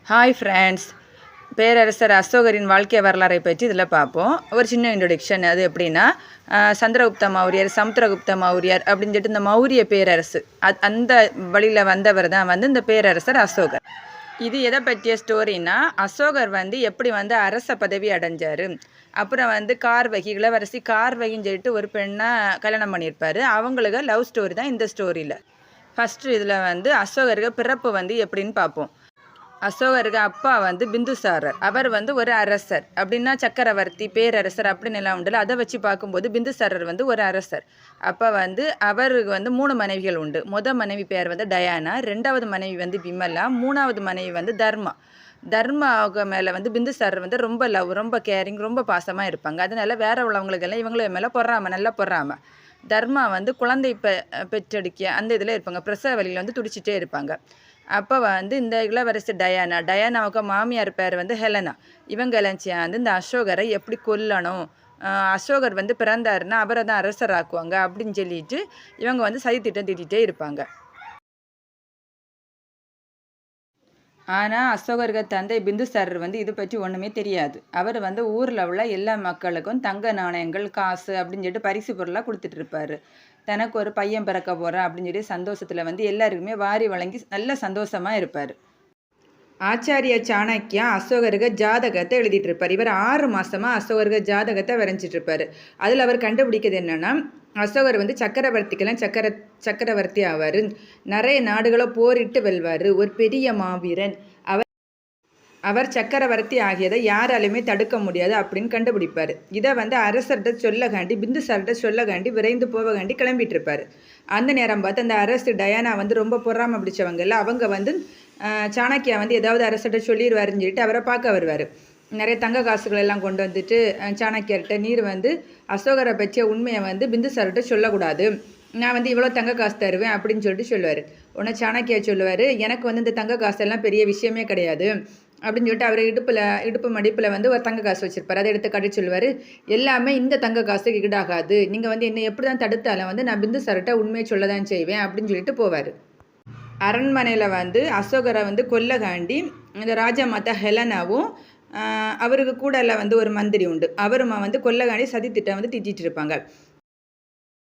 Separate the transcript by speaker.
Speaker 1: Hi friends. பேரரசர் அசோகரின் வாழ்க்கை வரலாறை பற்றி இதில் பார்ப்போம். ஒரு சின்ன இன்ட்ரொடக்ஷன். அது எப்படின்னா, சந்திரகுப்த மௌரியர், சமுத்திரகுப்த மௌரியர் அப்படின்னு சொல்லிட்டு இந்த மௌரிய பேரரசு அந்த வழியில் வந்தவர் தான் இந்த பேரரசர் அசோகர். இது எதை பற்றிய ஸ்டோரின்னா, அசோகர் எப்படி அரச பதவி அடைஞ்சார். அப்புறம் கார்வகி, இளவரசி கார்வகின்னு சொல்லிட்டு ஒரு பெண்ணை கல்யாணம் பண்ணியிருப்பார். அவங்களுக்கு லவ் ஸ்டோரி தான் இந்த ஸ்டோரியில். ஃபஸ்ட்டு இதில் அசோகருக்கு பிறப்பு எப்படின்னு பார்ப்போம். அசோகருக்கு அப்பா பிந்துசாரர். அவர் ஒரு அரசர். அப்படின்னா சக்கரவர்த்தி, பேரரசர் அப்படின்னு எல்லாம் உண்டுல. அதை வச்சு பார்க்கும்போது பிந்துசாரர் ஒரு அரசர். அப்போ அவருக்கு 3 மனைவிகள் உண்டு. மனைவி பேர் டயானா, 2வது மனைவி விமலா, 3வது மனைவி தர்மா. தர்மாவுக்கு மேலே பிந்துசாரர் ரொம்ப லவ், ரொம்ப கேரிங், ரொம்ப பாசமாக இருப்பாங்க. அதனால வேற உள்ளவங்களுக்கெல்லாம் இவங்கள மேலே பொறாம, நல்லா பொறாம. தர்மா குழந்தை பெற்றெடுக்க அந்த இதில் இருப்பாங்க. பிரசவ வழியில் துடிச்சிட்டே இருப்பாங்க. அப்போ இந்த இளவரசி டயானாவுக்கு மாமியார் பேர் ஹெலனா. இவங்கெல்லாம் சேர்ந்து இந்த அசோகரை எப்படி கொல்லணும், அசோகர் பிறந்தாருன்னா அவரை தான் அரசராக்குவாங்க அப்படின்னு சொல்லிட்டு இவங்க சதித்திட்டம் தீட்டிகிட்டே இருப்பாங்க. ஆனால் அசோகருக்கு தந்தை பிந்துசாரர் இது பற்றி ஒன்றுமே தெரியாது. அவர் ஊரில் உள்ள எல்லா மக்களுக்கும் தங்க நாணயங்கள், காசு அப்படின்னு சொல்லிட்டு பரிசு பொருளாக கொடுத்துட்டு இருப்பார். தனக்கு ஒரு பையன் பிறக்க போகிறான் அப்படின்னு சொல்லி சந்தோஷத்தில் எல்லாருக்குமே வாரி வழங்கி நல்ல சந்தோஷமாக இருப்பார். ஆச்சாரிய சாணக்கியா அசோகருக்கு ஜாதகத்தை எழுதிட்டு இருப்பார். இவர் 6 மாதமாக அசோகருக்கு ஜாதகத்தை வரைஞ்சிட்டு இருப்பார். அதில் அவர் கண்டுபிடிக்கிறது என்னென்னா, அசோகர் சக்கரவர்த்திக்கெல்லாம் சக்கரவர்த்தி ஆவார். நிறைய நாடுகளை போரிட்டு வெல்வார். ஒரு பெரிய மாவீரன். அவர் சக்கரவர்த்தி ஆகியதை யாராலுமே தடுக்க முடியாது அப்படின்னு கண்டுபிடிப்பார். இதை அரசர்கிட்ட சொல்லகாண்டி, பிந்துசார்கிட்ட சொல்லகாண்டி விரைந்து போவகாண்டி கிளம்பிட்டு இருப்பார். அந்த நேரம் பார்த்து அந்த அரசு டயானா ரொம்ப பொறாம பிடிச்சவங்கல்ல, அவங்க சாணக்கியா ஏதாவது அரசர்கிட்ட சொல்லிடுவாருன்னு சொல்லிட்டு அவரை பார்க்க வருவார். நிறைய தங்க காசுகள் எல்லாம் கொண்டு வந்துட்டு சாணக்கியர்கிட்ட, நீர் அசோகரை பற்றிய உண்மையை பிந்துசார்கிட்ட சொல்லக்கூடாது, நான் இவ்வளோ தங்க காசு தருவேன் அப்படின்னு சொல்லிட்டு சொல்லுவார். உடனே சாணக்கியா சொல்லுவார், எனக்கு இந்த தங்க காசெல்லாம் பெரிய விஷயமே கிடையாது அப்படின்னு சொல்லிட்டு அவர் இடுப்பு மடிப்பில் ஒரு தங்க காசு வச்சுருப்பார். அதை எடுத்து கட்டி சொல்லுவார், எல்லாமே இந்த தங்க காசுக்கு ஈடாகாது, நீங்கள் என்னை எப்படி தான் தடுத்தாலும் நான் பிந்துசார்கிட்ட உண்மையை சொல்ல தான் செய்வேன் அப்படின்னு சொல்லிட்டு போவார். அரண்மனையில் அசோகரை கொல்லகாண்டி இந்த ராஜமாதா ஹெலனாவும் அவருக்கு கூட ஒரு மந்திரி உண்டு, அவருமா கொல்லகாண்டி சதித்திட்டம் தீட்டிட்டு இருப்பாங்க.